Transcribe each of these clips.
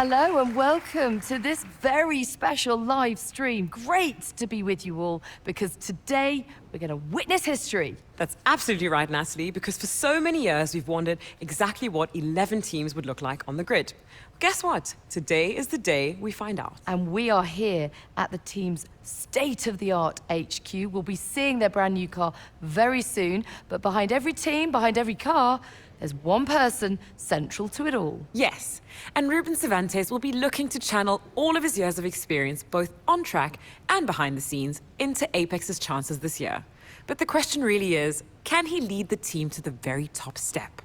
Hello and welcome to this very special live stream. Great to be with you all because today we're going to witness history. That's absolutely right, Natalie, because for so many years we've wondered exactly what 11 teams would look like on the grid. Guess what? Today is the day we find out. And we are here at the team's state-of-the-art HQ. We'll be seeing their brand new car very soon, but behind every team, behind every car, there's one person central to it all. Yes, and Ruben Cervantes will be looking to channel all of his years of experience, both on track and behind the scenes, into Apex's chances this year. But the question really is, can he lead the team to the very top step?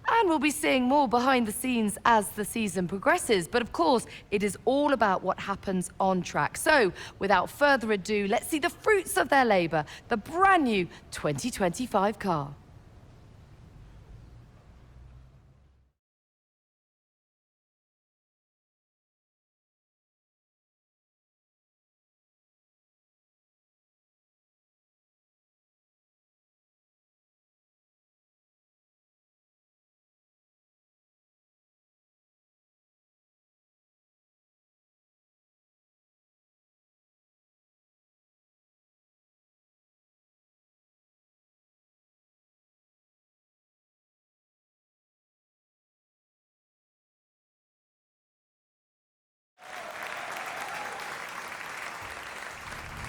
And we'll be seeing more behind the scenes as the season progresses. But of course, it is all about what happens on track. So, without further ado, let's see the fruits of their labor, the brand new 2025 car.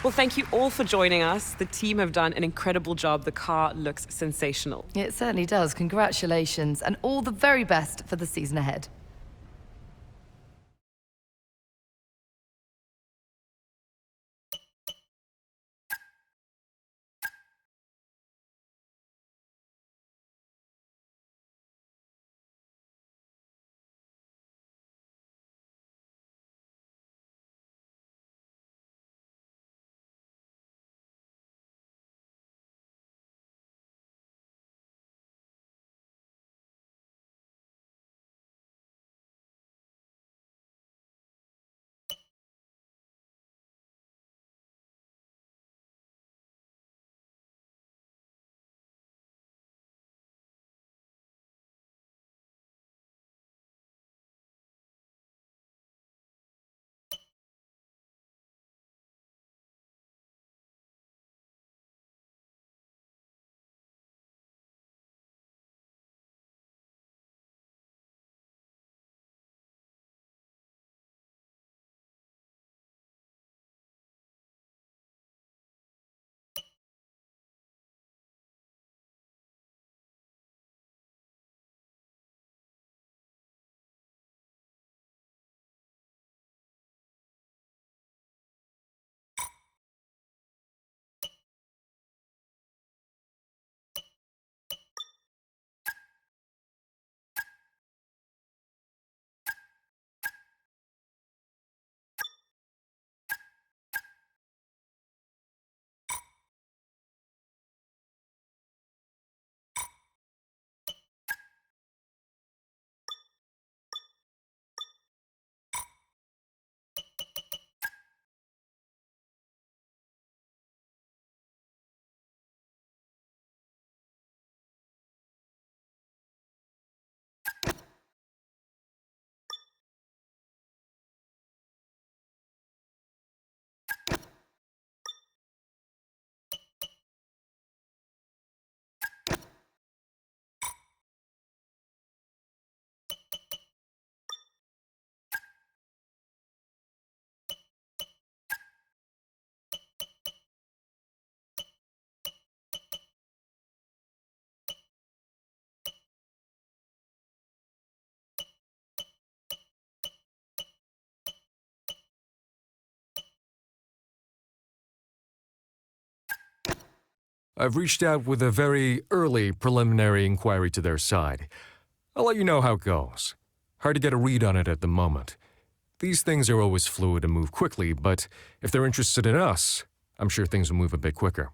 Well, thank you all for joining us. The team have done an incredible job. The car looks sensational. It certainly does. Congratulations, and all the very best for the season ahead. I've reached out with a very early preliminary inquiry to their side. I'll let you know how it goes. Hard to get a read on it at the moment. These things are always fluid and move quickly, but if they're interested in us, I'm sure things will move a bit quicker.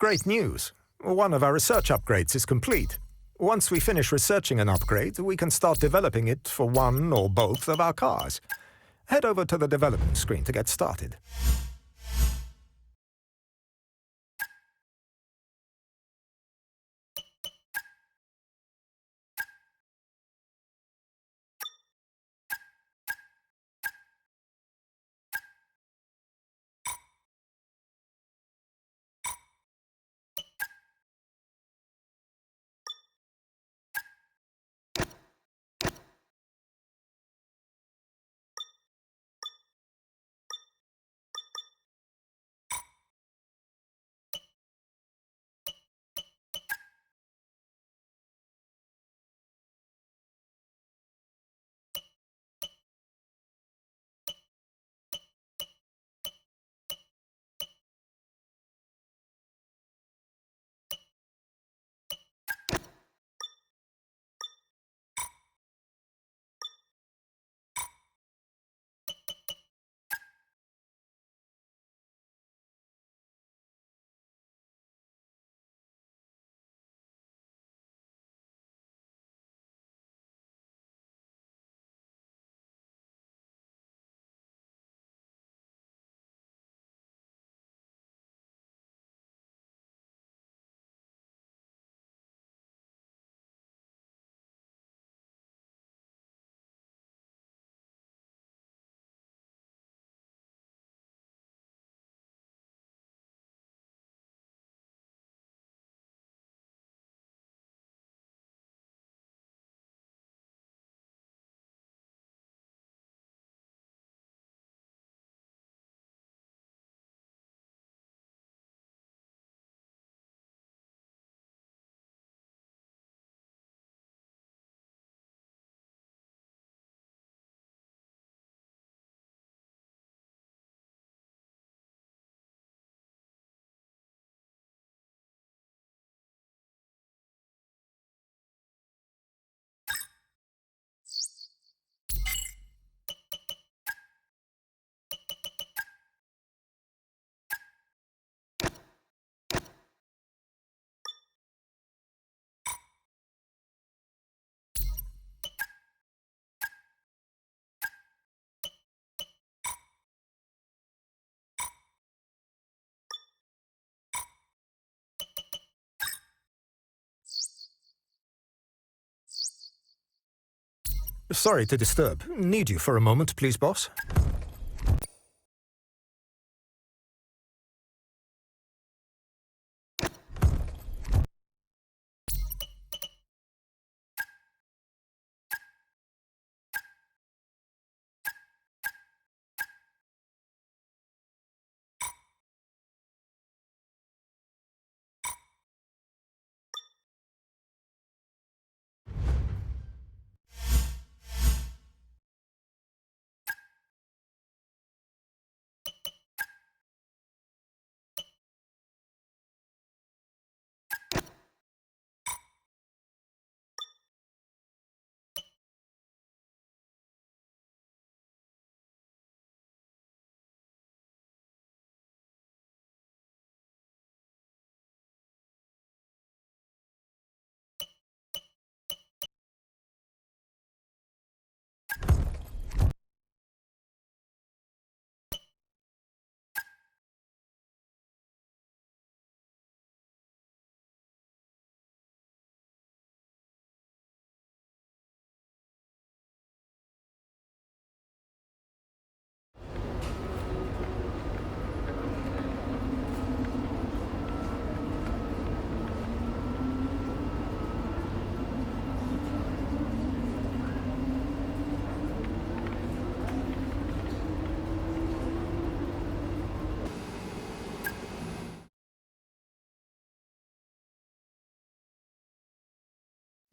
great news. One of our research upgrades is complete. Once we finish researching an upgrade, we can start developing it for one or both of our cars. Head over to the development screen to get started. Sorry to disturb. Need you for a moment, please, boss?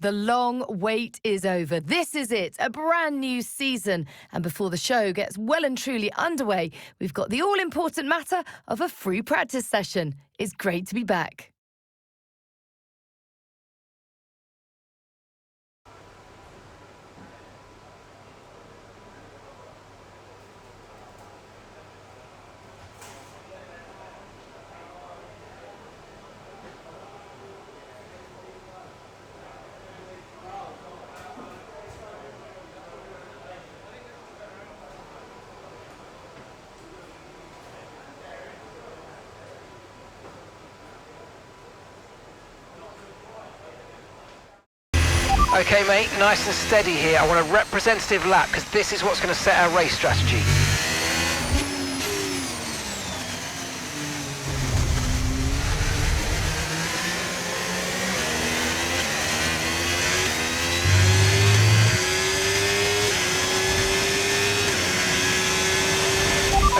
The long wait is over. This is it, a brand new season. And before the show gets well and truly underway, we've got the all-important matter of a free practice session. It's great to be back. Okay, mate, nice and steady here. I want a representative lap because this is what's going to set our race strategy.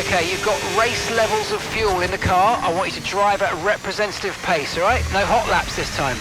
Okay, you've got race levels of fuel in the car. I want you to drive at a representative pace, all right? No hot laps this time.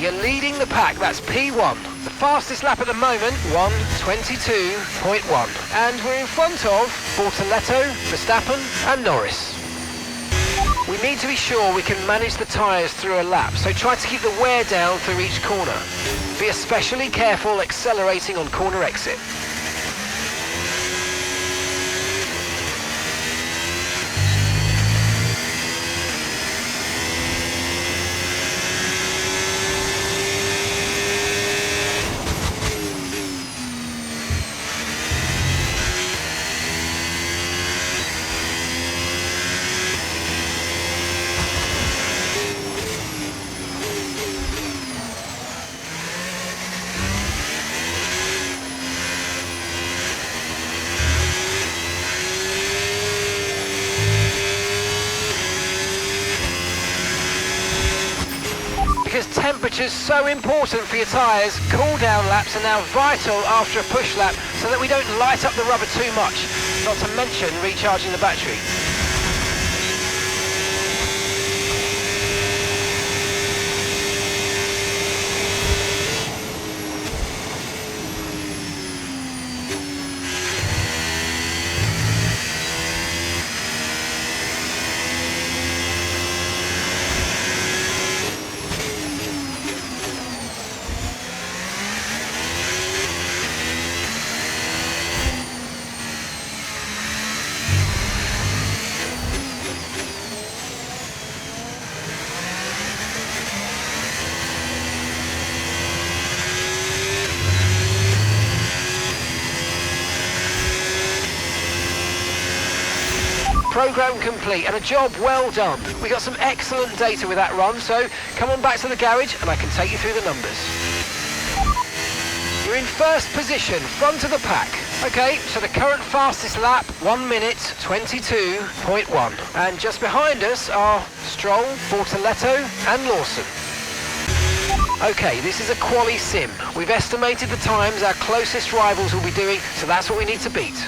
You're leading the pack, that's P1. The fastest lap at the moment, 1:22.1. And we're in front of Bortoletto, Verstappen and Norris. We need to be sure we can manage the tyres through a lap, so try to keep the wear down through each corner. Be especially careful accelerating on corner exit. temperature's so important for your tyres. Cool down laps are now vital after a push lap so that we don't light up the rubber too much, not to mention recharging the battery. Program complete and a job well done. We got some excellent data with that run, so come on back to the garage and I can take you through the numbers. You're in first position, front of the pack. Okay, so the current fastest lap, 1 minute 22.1. And just behind us are Stroll, Bortoletto and Lawson. Okay, this is a quali sim. We've estimated the times our closest rivals will be doing, so that's what we need to beat.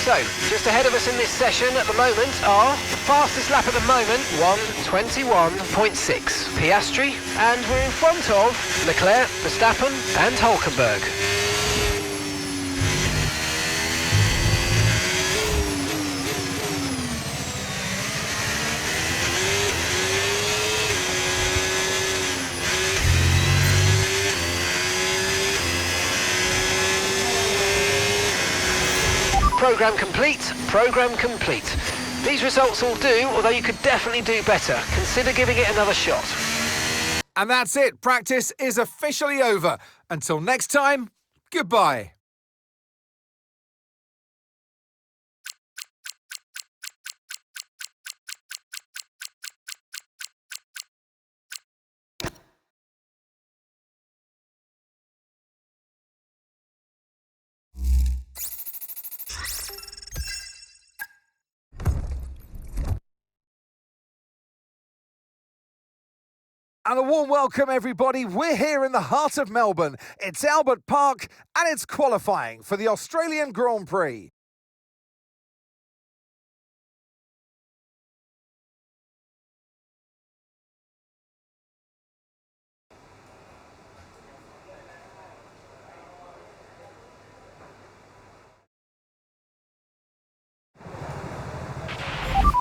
So, just ahead of us in this session at the moment are the fastest lap at the moment, 1:21.6. Piastri, and we're in front of Leclerc, Verstappen and Hulkenberg. Program complete, program complete. These results will do, although you could definitely do better. Consider giving it another shot. And that's it. Practice is officially over. Until next time, goodbye. And a warm welcome, everybody. We're here in the heart of Melbourne. It's Albert Park, and it's qualifying for the Australian Grand Prix.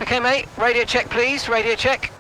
Okay, mate, radio check, please, radio check.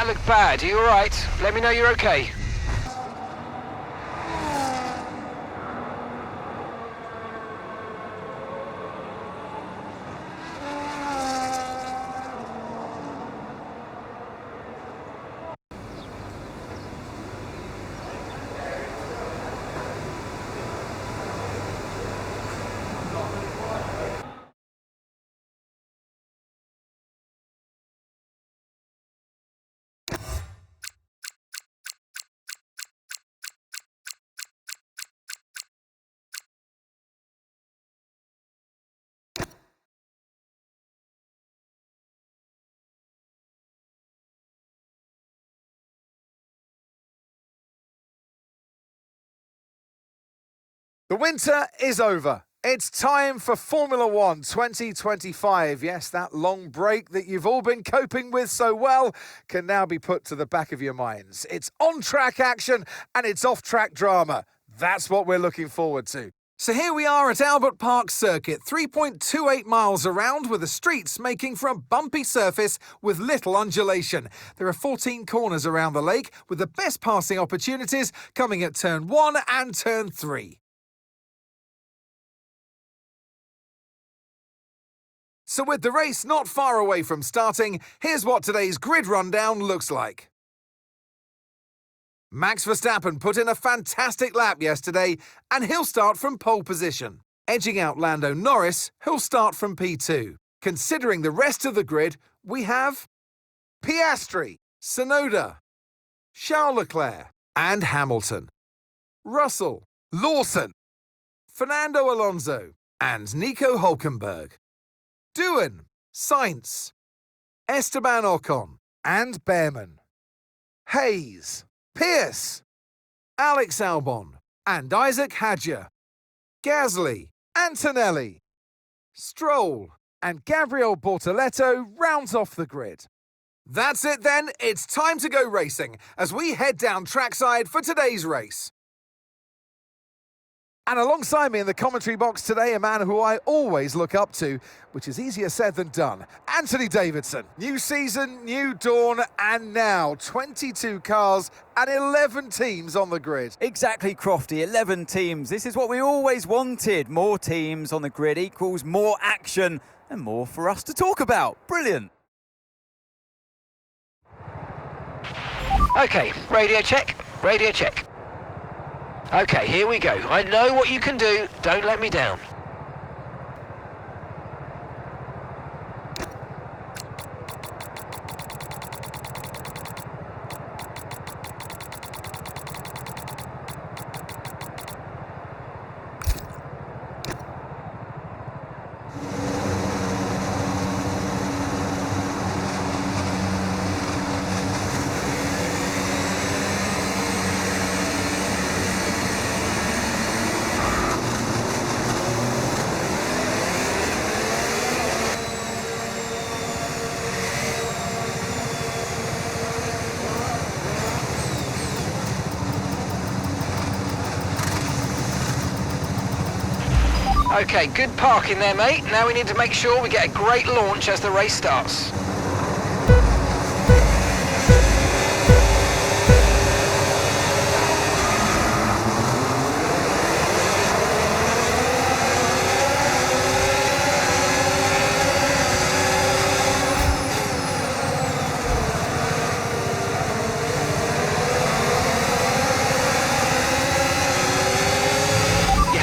That looked bad. Are you alright? Let me know you're okay. The winter is over. It's time for Formula One 2025. Yes, that long break that you've all been coping with so well can now be put to the back of your minds. It's on-track action and it's off-track drama. That's what we're looking forward to. So here we are at Albert Park Circuit, 3.28 miles around, with the streets making for a bumpy surface with little undulation. There are 14 corners around the lake, with the best passing opportunities coming at turn 1 and turn 3. So with the race not far away from starting, here's what today's grid rundown looks like. Max Verstappen put in a fantastic lap yesterday, and he'll start from pole position, edging out Lando Norris, who'll start from P2. Considering the rest of the grid, we have Piastri, Tsunoda, Charles Leclerc, and Hamilton, Russell, Lawson, Fernando Alonso, and Nico Hülkenberg. Doohan, Sainz, Esteban Ocon, and Behrman. Hayes, Pearce, Alex Albon, and Isaac Hadjar. Gasly, Antonelli, Stroll, and Gabriel Bortoleto rounds off the grid. That's it then, it's time to go racing as we head down trackside for today's race. And alongside me in the commentary box today, a man who I always look up to, which is easier said than done, Anthony Davidson. New season, new dawn, and now 22 cars and 11 teams on the grid. Exactly, Crofty, 11 teams. This is what we always wanted. More teams on the grid equals more action and more for us to talk about. Brilliant. Okay, radio check, radio check. Okay, here we go. I know what you can do. Don't let me down. Okay, good parking there, mate. Now we need to make sure we get a great launch as the race starts.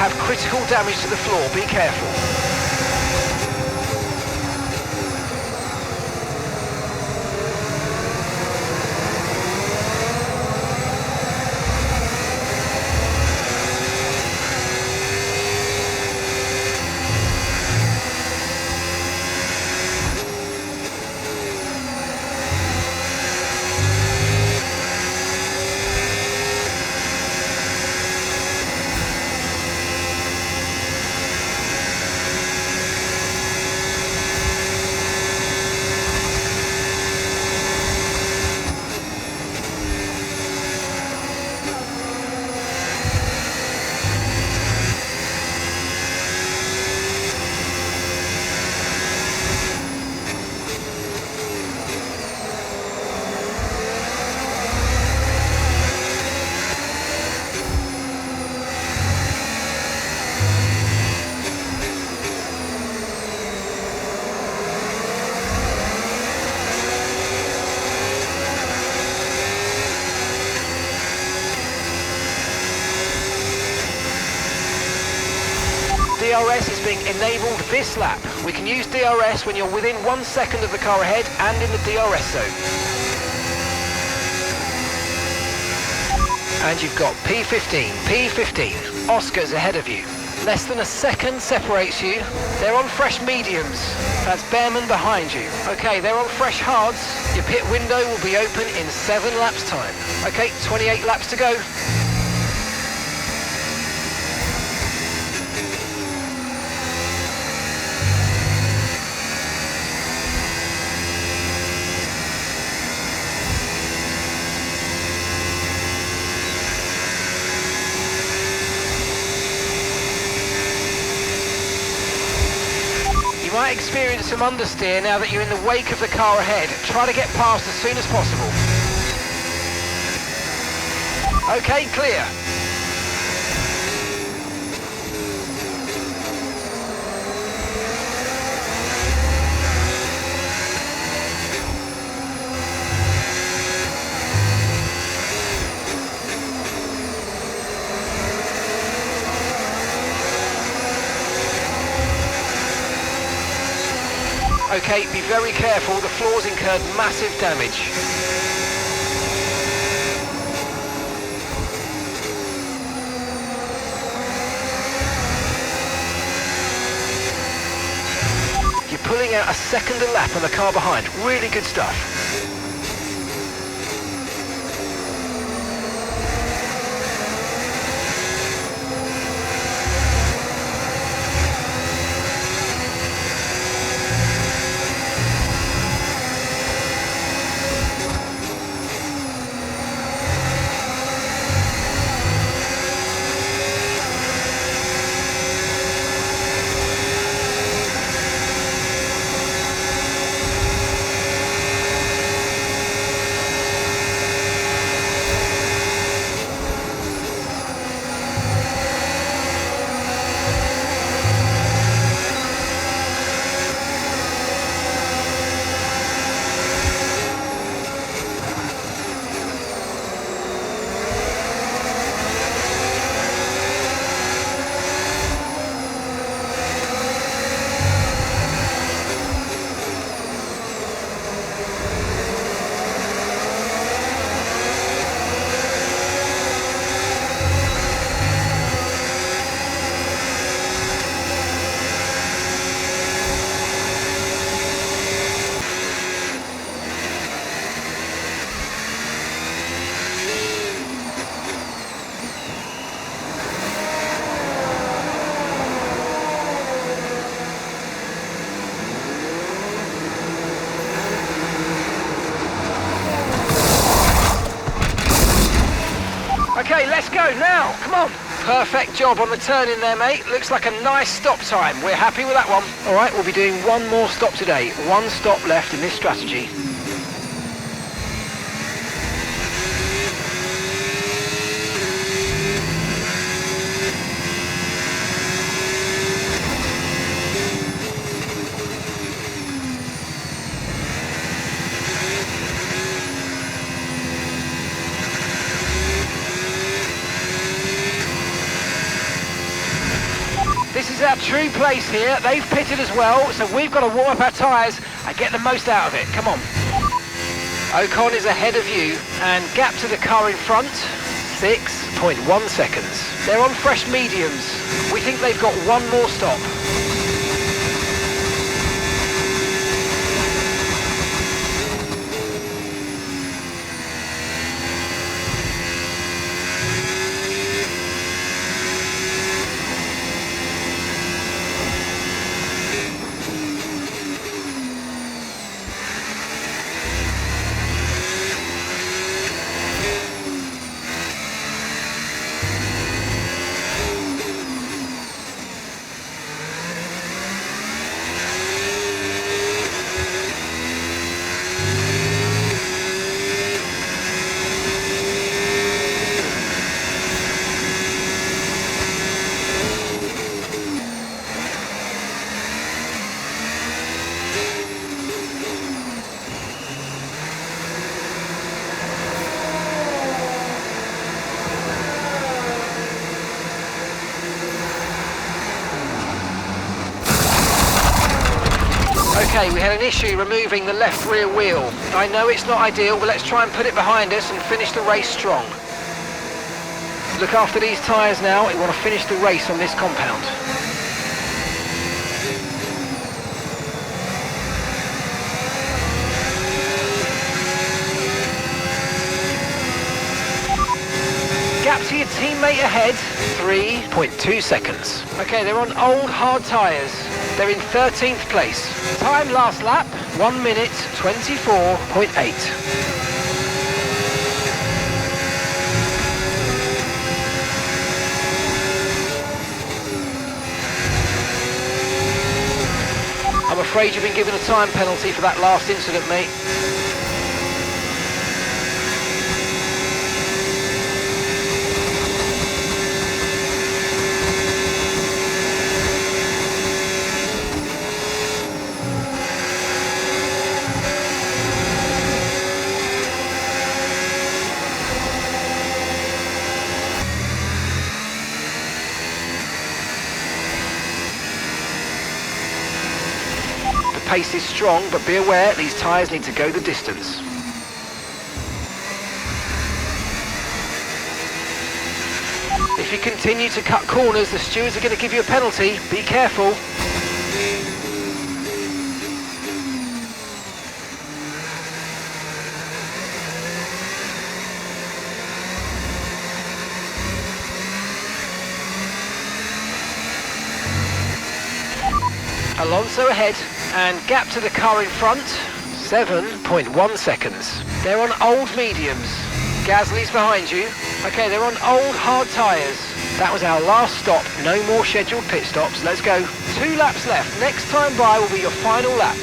Have critical damage to the floor, be careful. DRS is being enabled this lap. We can use DRS when you're within 1 second of the car ahead and in the DRS zone. And you've got P15. Oscar's ahead of you. Less than a second separates you. They're on fresh mediums. That's Behrman behind you. Okay, they're on fresh hards. Your pit window will be open in 7 laps time. Okay, 28 laps to go. You might experience some understeer now that you're in the wake of the car ahead. Try to get past as soon as possible. Okay, clear. Okay, be very careful, the floor's incurred massive damage. You're pulling out a second a lap on the car behind. Really good stuff. Okay, let's go now, come on. Perfect job on the turn in there, mate. Looks like a nice stop time. We're happy with that one. All right, we'll be doing one more stop today. 1 stop left in this strategy. This is our true place here. They've pitted as well, so we've got to warm up our tyres and get the most out of it. Come on. Ocon is ahead of you, and gap to the car in front, 6.1 seconds. They're on fresh mediums. We think they've got one more stop. Okay, we had an issue removing the left rear wheel. I know it's not ideal, but let's try and put it behind us and finish the race strong. Look after these tyres now. We want to finish the race on this compound. Gap to your teammate ahead, 3.2 seconds. Okay, they're on old hard tyres. They're in 13th place. Time last lap, 1 minute 24.8. I'm afraid you've been given a time penalty for that last incident, mate. Pace is strong, but be aware these tyres need to go the distance. If you continue to cut corners, the stewards are going to give you a penalty. Be careful. Alonso ahead. And gap to the car in front, 7.1 seconds. They're on old mediums. Gasly's behind you. Okay, they're on old hard tyres. That was our last stop. No more scheduled pit stops. Let's go. 2 laps left. Next time by will be your final lap.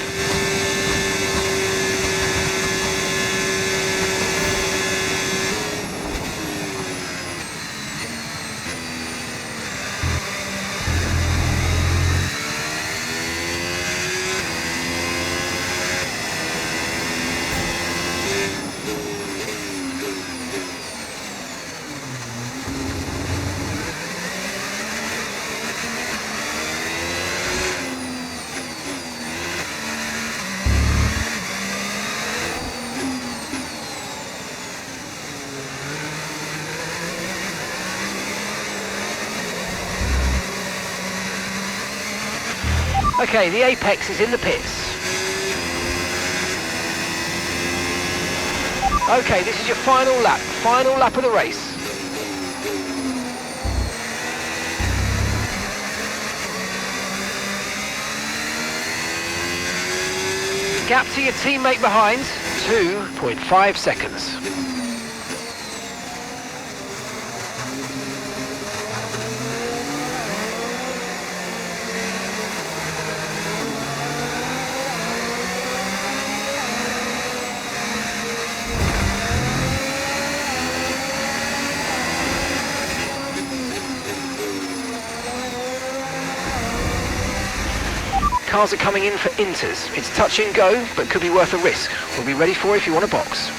Okay, the Apex is in the pits. Okay, this is your final lap of the race. Gap to your teammate behind, 2.5 seconds. Cars are coming in for inters. It's touch and go, but could be worth a risk. We'll be ready for it if you want a box.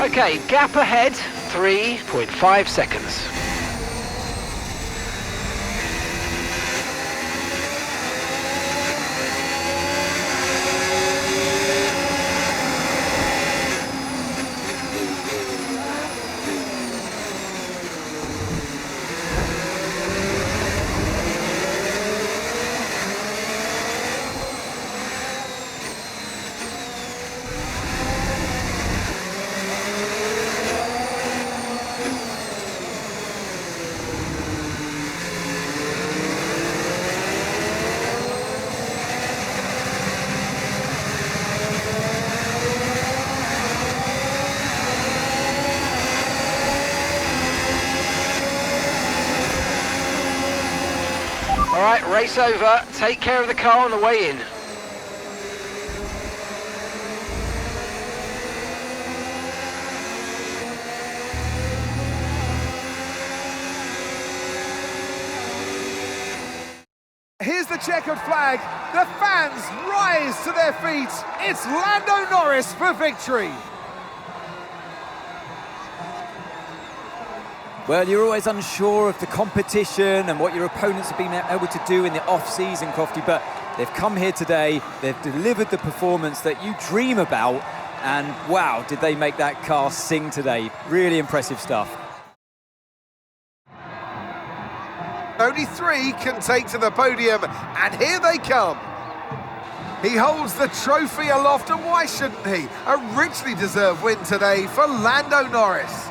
Okay, gap ahead, 3.5 seconds. All right, race over. Take care of the car on the way in. Here's the checkered flag. The fans rise to their feet. It's Lando Norris for victory. Well, you're always unsure of the competition and what your opponents have been able to do in the off-season, Crofty, but they've come here today, they've delivered the performance that you dream about, and wow, did they make that car sing today. Really impressive stuff. Only 3 can take to the podium, and here they come. He holds the trophy aloft, and why shouldn't he? A richly deserved win today for Lando Norris.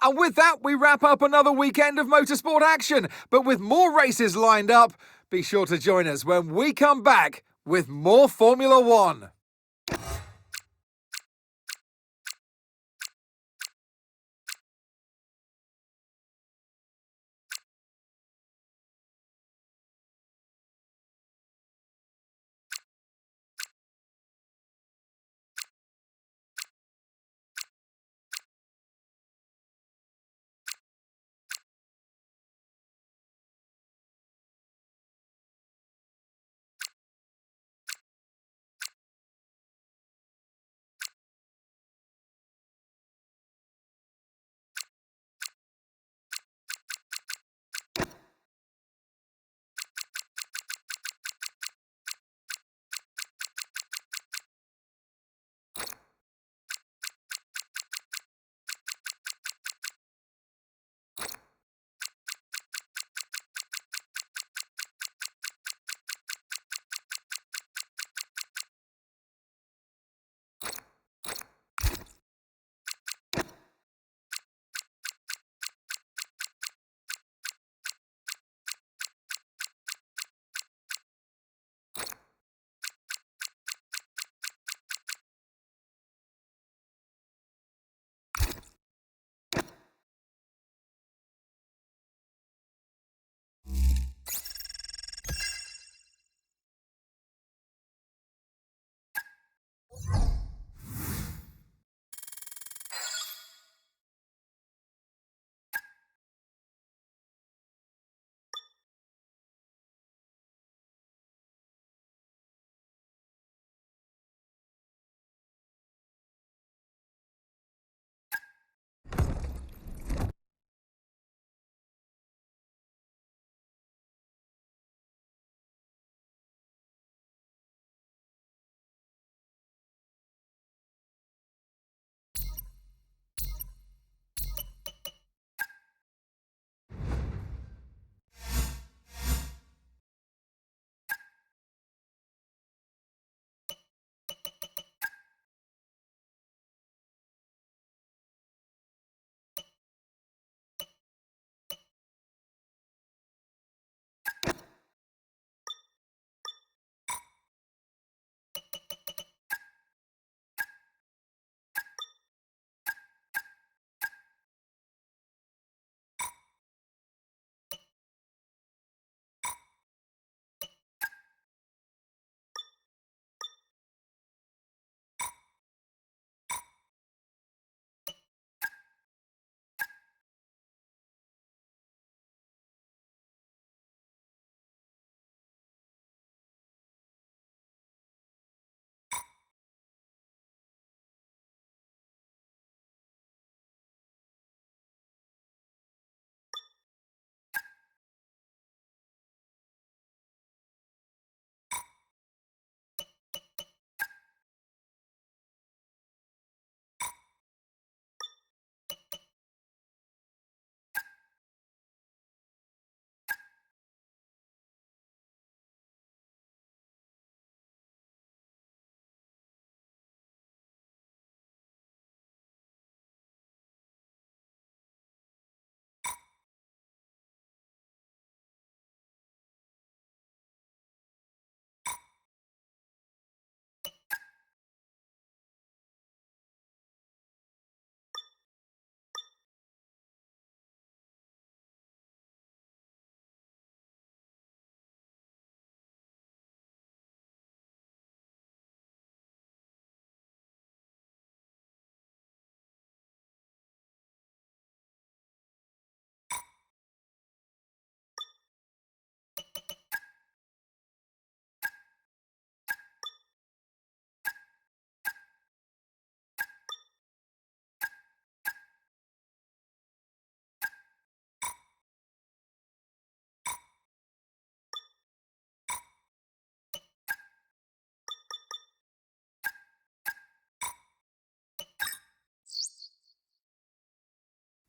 And with that, we wrap up another weekend of motorsport action. But with more races lined up, be sure to join us when we come back with more Formula One.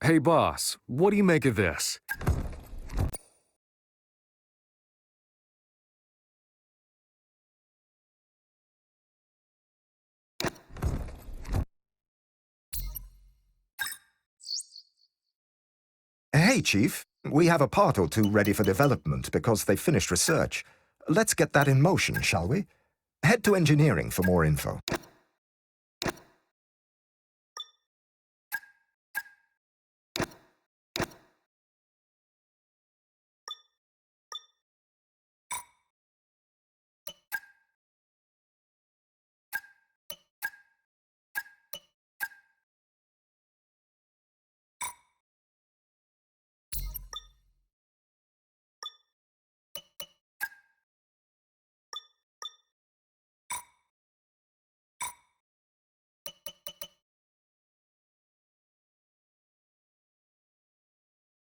Hey, boss, what do you make of this? Hey, Chief. We have a part or two ready for development because they've finished research. Let's get that in motion, shall we? Head to engineering for more info.